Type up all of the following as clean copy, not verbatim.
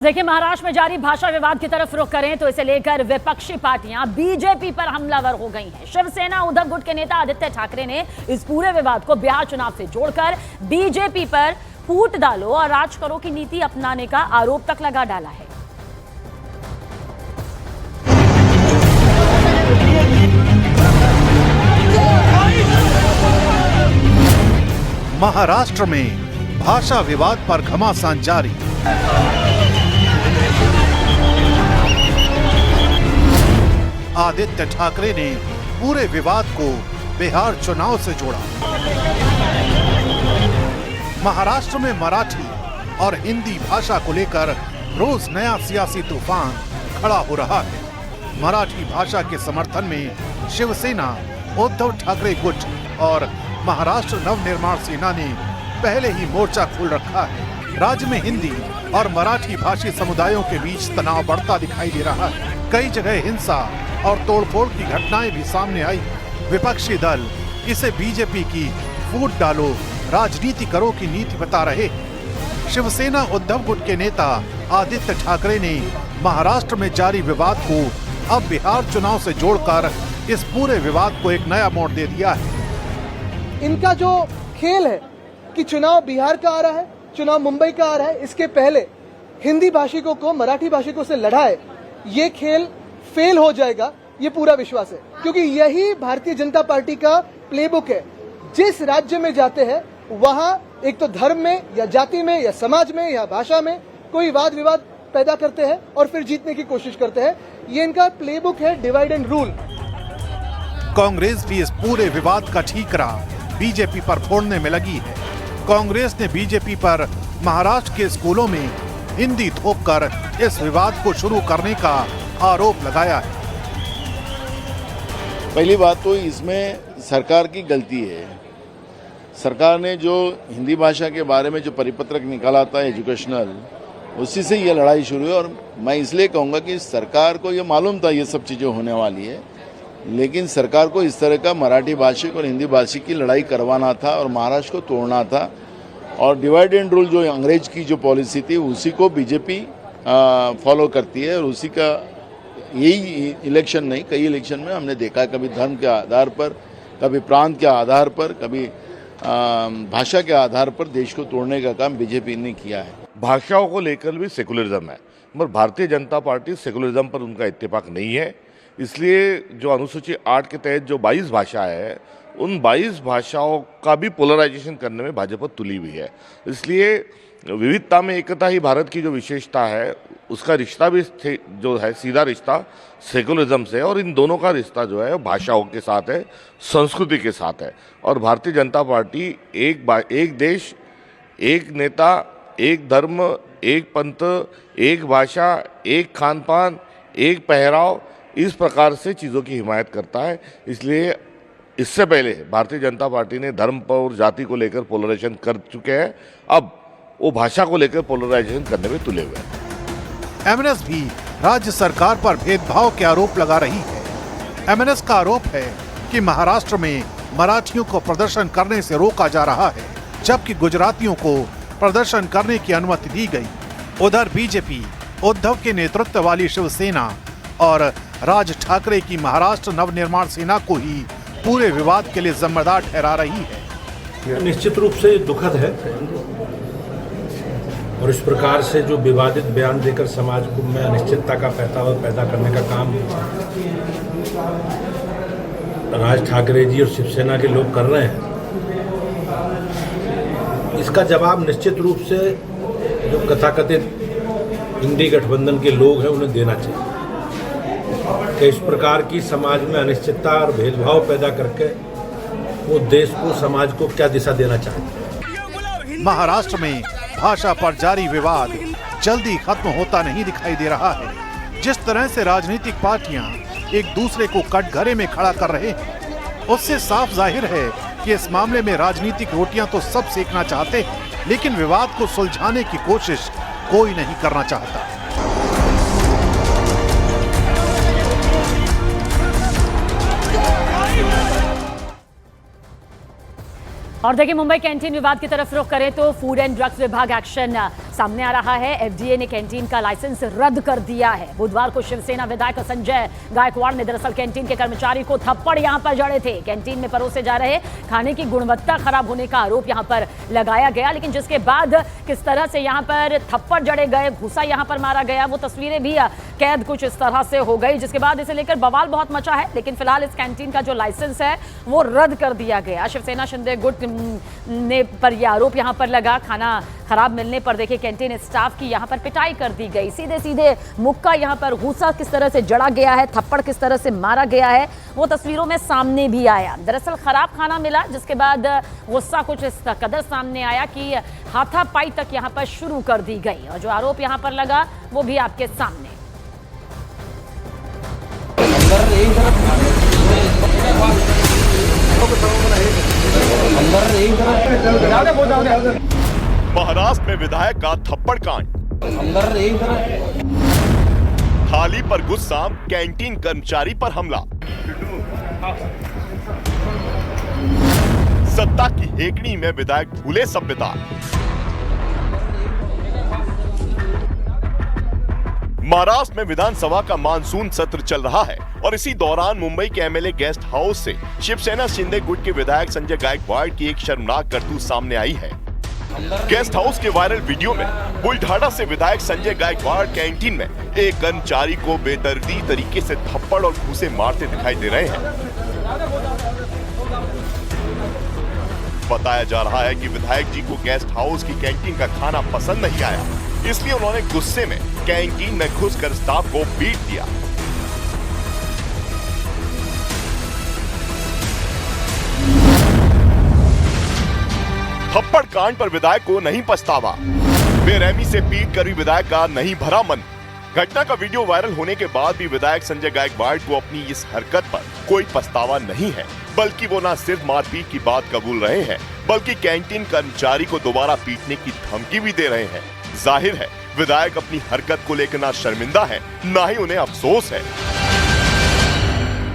देखिए, महाराष्ट्र में जारी भाषा विवाद की तरफ रुख करें तो इसे लेकर विपक्षी पार्टियां बीजेपी पर हमलावर हो गई हैं। शिवसेना उद्धव गुट के नेता आदित्य ठाकरे ने इस पूरे विवाद को बिहार चुनाव से जोड़कर बीजेपी पर फूट डालो और राज करो की नीति अपनाने का आरोप तक लगा डाला है। महाराष्ट्र में भाषा विवाद पर घमासान जारी। आदित्य ठाकरे ने पूरे विवाद को बिहार चुनाव से जोड़ा। महाराष्ट्र में मराठी और हिंदी भाषा को लेकर रोज नया सियासी तूफान खड़ा हो रहा है। मराठी भाषा के समर्थन में शिवसेना, उद्धव ठाकरे गुट और महाराष्ट्र नवनिर्माण सेना ने पहले ही मोर्चा खोल रखा है। राज्य में हिंदी और मराठी भाषी समुदायों के बीच तनाव बढ़ता दिखाई दे रहा है। कई जगह हिंसा और तोड़फोड़ की घटनाएं भी सामने आई। विपक्षी दल इसे बीजेपी की फूट डालो, राजनीति करो की नीति बता रहे। शिवसेना उद्धव गुट के नेता आदित्य ठाकरे ने महाराष्ट्र में जारी विवाद को अब बिहार चुनाव से जोड़कर इस पूरे विवाद को एक नया मोड़ दे दिया है। इनका जो खेल है कि चुनाव बिहार का आ रहा है, चुनाव मुंबई का आ रहा है, इसके पहले हिंदी भाषिकों को मराठी भाषिकों से लड़ाए, ये खेल फेल हो जाएगा, ये पूरा विश्वास है। क्योंकि यही भारतीय जनता पार्टी का प्लेबुक है। जिस राज्य में जाते हैं वहां एक तो धर्म में या जाति में या समाज में या भाषा में कोई वाद विवाद पैदा करते हैं और फिर जीतने की कोशिश करते हैं। ये इनका प्लेबुक है, डिवाइड एंड रूल। कांग्रेस भी इस पूरे विवाद का ठीकरा बीजेपी पर फोड़ने में लगी है। कांग्रेस ने बीजेपी पर महाराष्ट्र के स्कूलों में हिंदी थोपकर इस विवाद को शुरू करने का आरोप लगाया है। पहली बात तो इसमें सरकार की गलती है। सरकार ने जो हिंदी भाषा के बारे में जो परिपत्रक निकाला था एजुकेशनल, उसी से ये लड़ाई शुरू है। और मैं इसलिए कहूँगा कि सरकार को ये मालूम था ये सब चीज़ें होने वाली है, लेकिन सरकार को इस तरह का मराठी भाषिक और हिंदी भाषिक की लड़ाई करवाना था और महाराष्ट्र को तोड़ना था। और डिवाइड एंड रूल जो अंग्रेज की जो पॉलिसी थी उसी को बीजेपी फॉलो करती है। और उसी का यही इलेक्शन नहीं, कई इलेक्शन में हमने देखा है, कभी धर्म के आधार पर, कभी प्रांत के आधार पर, कभी भाषा के आधार पर देश को तोड़ने का काम बीजेपी ने किया है। भाषाओं को लेकर भी सेकुलरिज्म है, मगर भारतीय जनता पार्टी सेकुलरिज्म पर उनका इत्तेफाक नहीं है। इसलिए जो अनुसूची 8 के तहत जो 22 भाषा है, उन 22 भाषाओं का भी पोलराइजेशन करने में भाजपा तुली हुई है। इसलिए विविधता में एकता ही भारत की जो विशेषता है, उसका रिश्ता भी जो है सीधा रिश्ता सेकुलरिज्म से है। और इन दोनों का रिश्ता जो है भाषाओं के साथ है, संस्कृति के साथ है। और भारतीय जनता पार्टी एक देश, एक नेता, एक धर्म, एक पंथ, एक भाषा, एक खान पान, एक पहराव, इस प्रकार से चीज़ों की हिमायत करता है। इसलिए इससे पहले भारतीय जनता पार्टी ने धर्म और जाति को लेकर पोलराइजेशन कर चुके हैं, अब वो भाषा को लेकर पोलराइजेशन करने में तुले हुए हैं। एमएनएस भी राज्य सरकार पर भेदभाव के आरोप लगा रही है। एमएनएस का आरोप है कि महाराष्ट्र में मराठियों को प्रदर्शन करने से रोका जा रहा है, जबकि गुजरातियों को प्रदर्शन करने की अनुमति दी गई। उधर बीजेपी उद्धव के नेतृत्व वाली शिवसेना और राज ठाकरे की महाराष्ट्र नवनिर्माण सेना को ही पूरे विवाद के लिए जिम्मेदार ठहरा रही है। निश्चित रूप से दुखद है और इस प्रकार से जो विवादित बयान देकर समाज को में अनिश्चितता का पैदा करने का काम राज ठाकरे जी और शिवसेना के लोग कर रहे हैं, इसका जवाब निश्चित रूप से जो कथाकथित इंडी गठबंधन के लोग हैं उन्हें देना चाहिए कि इस प्रकार की समाज में अनिश्चितता और भेदभाव पैदा करके वो देश को, समाज को क्या दिशा देना चाहते हैं। महाराष्ट्र में भाषा पर जारी विवाद जल्दी खत्म होता नहीं दिखाई दे रहा है। जिस तरह से राजनीतिक पार्टियां एक दूसरे को कटघरे में खड़ा कर रहे हैं, उससे साफ जाहिर है कि इस मामले में राजनीतिक रोटियां तो सब सेकना चाहते हैं, लेकिन विवाद को सुलझाने की कोशिश कोई नहीं करना चाहता। और देखिए, मुंबई कैंटीन विवाद की तरफ रुख करें तो फूड एंड ड्रग्स विभाग एक्शन सामने आ रहा है। एफडीए ने कैंटीन का लाइसेंस रद्द कर दिया है। बुधवार को शिवसेना विधायक संजय गायकवाड़ ने दरअसल कैंटीन के कर्मचारी को थप्पड़ यहां पर जड़े थे। कैंटीन में परोसे जा रहे खाने की गुणवत्ता खराब होने का आरोप यहां पर लगाया गया, लेकिन जिसके बाद किस तरह से यहां पर थप्पड़ जड़े गए, घूसा यहां पर मारा गया, वो तस्वीरें भी कैद कुछ इस तरह से हो गई, जिसके बाद इसे लेकर बवाल बहुत मचा है। लेकिन फिलहाल इस कैंटीन का जो लाइसेंस है वो रद्द कर दिया गया। शिवसेना शिंदे गुट ने पर यह आरोप यहां पर लगा। खाना खराब मिलने पर देखिए कैंटीन स्टाफ की यहां पर पिटाई कर दी गई। सीधे सीधे मुक्का यहां पर घूसा किस तरह से जड़ा गया है, थप्पड़ किस तरह से मारा गया है, वो तस्वीरों में सामने भी आया। दरअसल खराब खाना मिला, जिसके बाद गुस्सा कुछ इस कदर सामने आया कि हाथापाई तक यहां पर शुरू कर दी गई। और जो आरोप यहां पर लगा वो भी आपके सामने। महाराष्ट्र में विधायक का थप्पड़ कांड, थाली पर गुस्सा, कैंटीन कर्मचारी पर हमला। सत्ता की हेकड़ी में विधायक भूले सभ्यता। महाराष्ट्र में विधानसभा का मानसून सत्र चल रहा है और इसी दौरान मुंबई के एमएलए गेस्ट हाउस से शिवसेना शिंदे गुट के विधायक संजय गायकवाड़ की एक शर्मनाक करतूत सामने आई है। गेस्ट हाउस के वायरल वीडियो में बुलढाणा से विधायक संजय गायकवाड़ कैंटीन में एक कर्मचारी को बेदर्दी तरीके से थप्पड़ और घूंसे मारते दिखाई दे रहे हैं। बताया जा रहा है कि विधायक जी को गेस्ट हाउस की कैंटीन का खाना पसंद नहीं आया, इसलिए उन्होंने गुस्से में कैंटीन में घुसकर स्टाफ को पीट दिया। थप्पड़ कांड पर विधायक को नहीं पछतावा, बेरहमी से पीट कर भी विधायक का नहीं भरा मन। घटना का वीडियो वायरल होने के बाद भी विधायक संजय गायकवाड़ को अपनी इस हरकत पर कोई पछतावा नहीं है, बल्कि वो न सिर्फ मारपीट की बात कबूल रहे हैं, बल्कि कैंटीन कर्मचारी को दोबारा पीटने की धमकी भी दे रहे हैं। जाहिर है विधायक अपनी हरकत को लेकर ना शर्मिंदा है, ना ही उन्हें अफसोस है।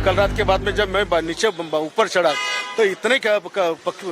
कल रात के बाद में जब मैं नीचे ऊपर चढ़ा तो इतने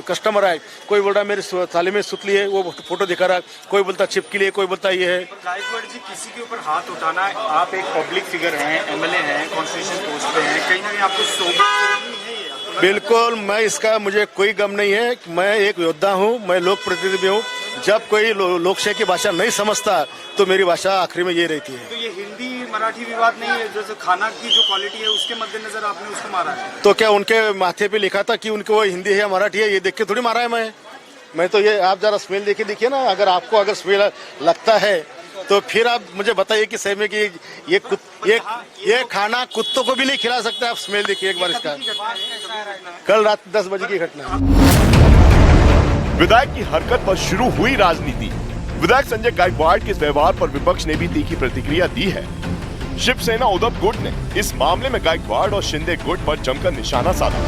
कस्टमर आए, कोई बोल रहा मेरे थाली में सुतली है, वो फोटो दिखा रहा, कोई बोलता चिपकी लिए, कोई बोलता ये है। गायकवाड़ जी, किसी के ऊपर हाथ उठाना, आप एक पब्लिक फिगर हैं, एमएलए हैं, कॉन्स्टिट्यूशन पोस्ट पे हैं, कहीं ना कहीं आपको सोच। बिल्कुल, मैं इसका मुझे कोई गम नहीं है। मैं एक योद्धा हूँ, मैं लोक प्रतिनिधि भी हूँ। जब कोई लोकशाही की भाषा नहीं समझता तो मेरी भाषा आखिरी में ये रहती है। तो ये हिंदी मराठी विवाद नहीं है, जैसे खाना की जो क्वालिटी है उसके मद्देनजर आपने उसको मारा है? तो क्या उनके माथे पे लिखा था कि उनको हिंदी है या मराठी है, ये देख के थोड़ी मारा है मैं तो ये आप जरा स्मेल देखिए ना, अगर आपको अगर स्मेल लगता है तो फिर आप मुझे बताइए कि सही में कि ये खाना कुत्तों को भी नहीं खिला सकते। आप स्मेल देखिए एक बार इसका। कल रात 10 बजे की घटना। विधायक की हरकत पर शुरू हुई राजनीति। विधायक संजय गायकवाड़ के इस व्यवहार पर विपक्ष ने भी तीखी प्रतिक्रिया दी है। शिवसेना उद्धव गुट ने इस मामले में गायकवाड़ और शिंदे गुट पर जमकर निशाना साधा।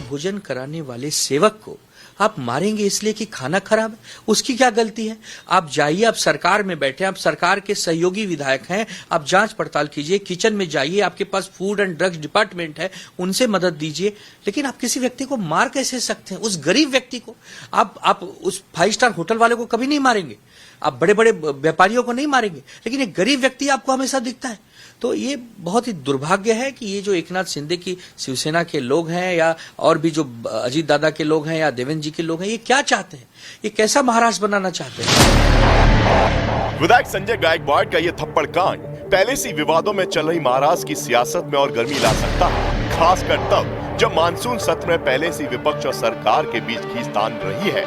भोजन कराने वाले सेवक को आप मारेंगे इसलिए कि खाना खराब है, उसकी क्या गलती है? आप जाइए, आप सरकार में बैठे, आप सरकार के सहयोगी विधायक हैं, आप जांच पड़ताल कीजिए, किचन में जाइए, आपके पास फूड एंड ड्रग्स डिपार्टमेंट है, उनसे मदद दीजिए। लेकिन आप किसी व्यक्ति को मार कैसे सकते हैं? उस गरीब व्यक्ति को आप उस 5 स्टार होटल वाले को कभी नहीं मारेंगे, आप बड़े बड़े व्यापारियों को नहीं मारेंगे, लेकिन एक गरीब व्यक्ति आपको हमेशा दिखता है। तो ये बहुत ही दुर्भाग्य है कि ये जो एकनाथ शिंदे की शिवसेना के लोग हैं या और भी जो अजीत दादा के लोग हैं या देवेंद्र जी के लोग हैं, ये क्या चाहते हैं? ये कैसा महाराष्ट्र बनाना चाहते हैं? विधायक संजय गायकवाड़ का ये थप्पड़ कांड पहले से विवादों में चल रही महाराष्ट्र की सियासत में और गर्मी ला सकता है, खासकर तब जब मानसून सत्र में पहले से विपक्ष और सरकार के बीच खींचतान रही है।